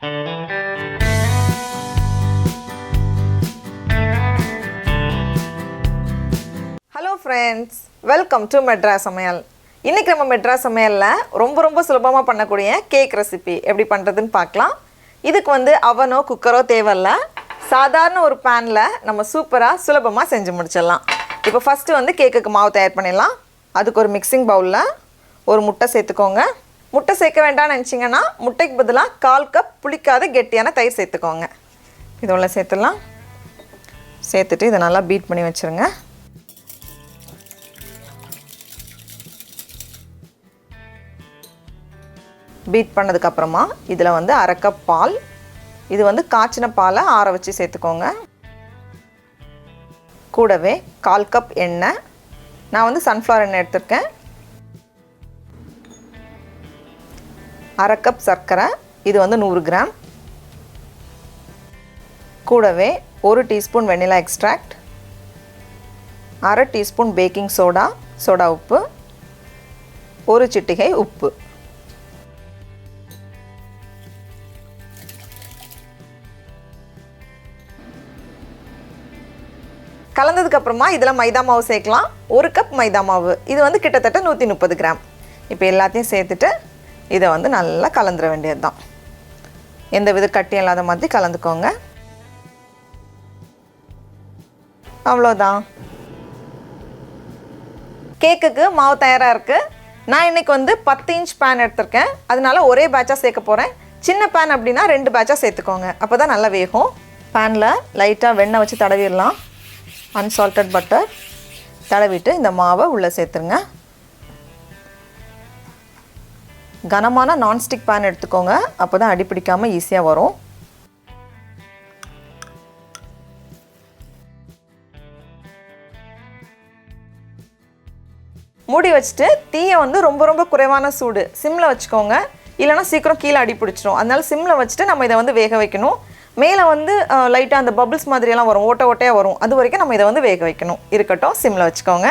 Hello friends, welcome to Madras சமையல். இன்றைக்கி நம்ம மெட்ராஸ் சமையலில் ரொம்ப சுலபமாக பண்ணக்கூடிய கேக் ரெசிபி எப்படி பண்ணுறதுன்னு பார்க்கலாம். இதுக்கு வந்து அவனோ குக்கரோ தேவையில்ல. சாதாரண ஒரு பேனில் நம்ம சூப்பராக சுலபமாக செஞ்சு முடிச்சிடலாம். இப்போ ஃபஸ்ட்டு வந்து கேக்குக்கு மாவு தயார் பண்ணிடலாம். அதுக்கு ஒரு மிக்சிங் பவுலில் ஒரு முட்டை சேர்த்துக்கோங்க. முட்டை சேர்க்க வேண்டாம்னு நினச்சிங்கன்னா முட்டைக்கு பதிலாக 1/4 கப் புளிக்காத கெட்டியான தயிர் சேர்த்துக்கோங்க. இதோட சேர்த்துடலாம். சேர்த்துட்டு இதை நல்லா பீட் பண்ணி வச்சுருங்க. பீட் பண்ணதுக்கப்புறமா இதில் வந்து 1/2 கப் பால், இது வந்து காய்ச்சின பாலை ஆற வச்சு சேர்த்துக்கோங்க. கூடவே 1/4 கப் எண்ணெய், நான் வந்து சன்ஃப்ளவர் எண்ணெய் எடுத்திருக்கேன். 1/2 கப் சர்க்கரை, இது வந்து 100 கிராம். கூடவே 1 டீஸ்பூன் வெண்ணிலா எக்ஸ்ட்ராக்ட், 1/2 டீஸ்பூன் பேக்கிங் சோடா உப்பு, 1 சிட்டிகை உப்பு. கலந்ததுக்கப்புறமா இதில் மைதா மாவு சேர்க்கலாம். 1 கப் மைதா மாவு, இது வந்து கிட்டத்தட்ட 130 கிராம். இப்போ எல்லாத்தையும் சேர்த்துட்டு இதை வந்து நல்லா கலந்துட வேண்டியது தான். எந்த வித கட்டியும் இல்லாத மாதிரி கலந்துக்கோங்க. அவ்வளோதான், கேக்குக்கு மாவு தயாராக இருக்குது. நான் இன்றைக்கி வந்து 10 இன்ச் பேன் எடுத்திருக்கேன். அதனால ஒரே பேட்சாக சேர்க்க போகிறேன். சின்ன பேன் அப்படின்னா 2 பேட்சாக சேர்த்துக்கோங்க, அப்போ தான் நல்லா வேகும். பேனில் லைட்டாக வெண்ணெய் வச்சு தடவிடலாம். அன்சால்டட் பட்டர் தடவிட்டு இந்த மாவை உள்ளே சேர்த்துருங்க. கனமான நான்ஸ்டிக் பேன் எடுத்துக்கோங்க, அப்போ தான் அடி பிடிக்காமல் ஈஸியாக வரும். மூடி வச்சுட்டு தீயை வந்து ரொம்ப குறைவான சூடு சிம்மில் வச்சுக்கோங்க. இல்லைனா சீக்கிரம் கீழே அடி பிடிச்சிடும். அதனால சிம்மில் வச்சுட்டு நம்ம இதை வந்து வேக வைக்கணும். மேலே வந்து லைட்டாக அந்த பபிள்ஸ் மாதிரியெல்லாம் வரும், ஓட்டையாக வரும். அது வரைக்கும் நம்ம இதை வந்து வேக வைக்கணும். இருக்கட்டும், சிம்மில் வச்சுக்கோங்க.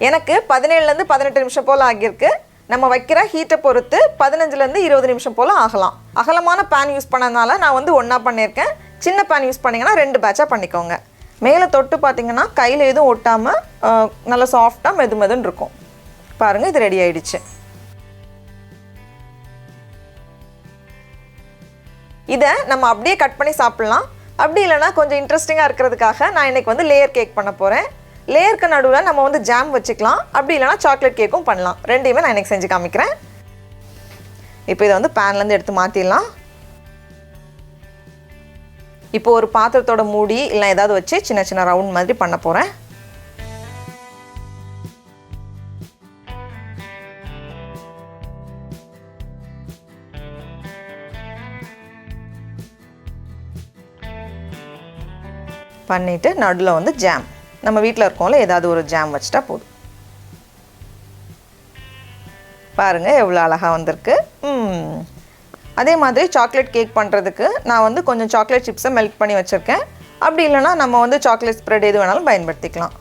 எனக்கு 17லேருந்து 18 நிமிஷம் போல் ஆகியிருக்கு. நம்ம வைக்கிற ஹீட்டை பொறுத்து 15லேருந்து 20 நிமிஷம் போல் ஆகலாம். அகலமான பேன் யூஸ் பண்ணதுனால நான் வந்து ஒன்றா பண்ணியிருக்கேன். சின்ன பேன் யூஸ் பண்ணிங்கன்னா 2 பேட்சாக பண்ணிக்கோங்க. மேலே தொட்டு பார்த்திங்கன்னா கையில் எதுவும் ஒட்டாமல் நல்லா சாஃப்டாக மெதுன்னு இருக்கும். பாருங்கள், இது ரெடி ஆகிடுச்சு. இதை நம்ம அப்படியே கட் பண்ணி சாப்பிட்லாம். அப்படி இல்லைனா கொஞ்சம் இன்ட்ரெஸ்டிங்காக இருக்கிறதுக்காக நான் இன்றைக்கி வந்து லேயர் கேக் பண்ண போகிறேன். லேயருக்கு நடுவில் நம்ம வந்து ஜாம் வச்சுக்கலாம். அப்படி இல்லைனா சாக்லேட் கேக்கும் பண்ணலாம். ரெண்டையுமே நான் இன்றைக்கி செஞ்சு காமிக்கிறேன். இப்போ இதை வந்து பேன்லேருந்து எடுத்து மாற்றிடலாம். இப்போ ஒரு பாத்திரத்தோட மூடி இல்லை ஏதாவது வச்சு சின்ன ரவுண்ட் மாதிரி பண்ண போகிறேன். பண்ணிவிட்டு நடுவில் வந்து ஜாம், நம்ம வீட்டில் இருக்கோம்ல ஏதாவது ஒரு ஜாம் வச்சுட்டா போதும். பாருங்கள் எவ்வளோ அழகாக வந்திருக்கு. அதே மாதிரி சாக்லேட் கேக் பண்ணுறதுக்கு நான் வந்து கொஞ்சம் சாக்லேட் சிப்ஸை மெல்ட் பண்ணி வச்சுருக்கேன். அப்படி இல்லைனா நம்ம வந்து சாக்லேட் ஸ்ப்ரெட் எது வேணாலும் பயன்படுத்திக்கலாம்.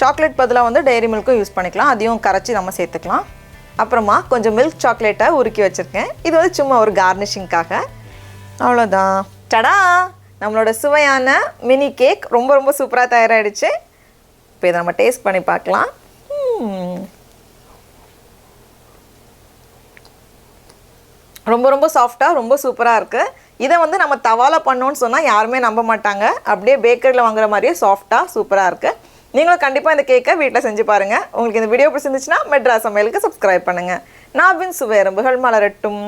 சாக்லேட் பதிலாக வந்து டெய்ரி மில்க்கும் யூஸ் பண்ணிக்கலாம். அதையும் கரைச்சி நம்ம சேர்த்துக்கலாம். அப்புறமா கொஞ்சம் மில்க் சாக்லேட்டை உருக்கி வச்சுருக்கேன். இது வந்து சும்மா ஒரு கார்னிஷிங்காக. அவ்வளோதான், டடா, நம்மளோட சுவையான மினி கேக் ரொம்ப சூப்பராக தயாராகிடுச்சு. இப்போ இதை நம்ம டேஸ்ட் பண்ணி பார்க்கலாம். ரொம்ப சாஃப்டாக ரொம்ப சூப்பராக இருக்குது. இதை வந்து நம்ம தவால பண்ணோன்னு சொன்னால் யாருமே நம்ப மாட்டாங்க. அப்படியே பேக்கரியில் வாங்குற மாதிரியே சாஃப்டாக சூப்பராக இருக்குது. நீங்களும் கண்டிப்பாக இந்த கேக்கை வீட்டில் செஞ்சு பாருங்கள். உங்களுக்கு இந்த வீடியோ பிடிச்சிருந்துச்சுன்னா மெட்ராஸ் சமையலுக்கு சப்ஸ்கிரைப் பண்ணுங்கள். நான் சுவை எறும்புகள் மலரட்டும்.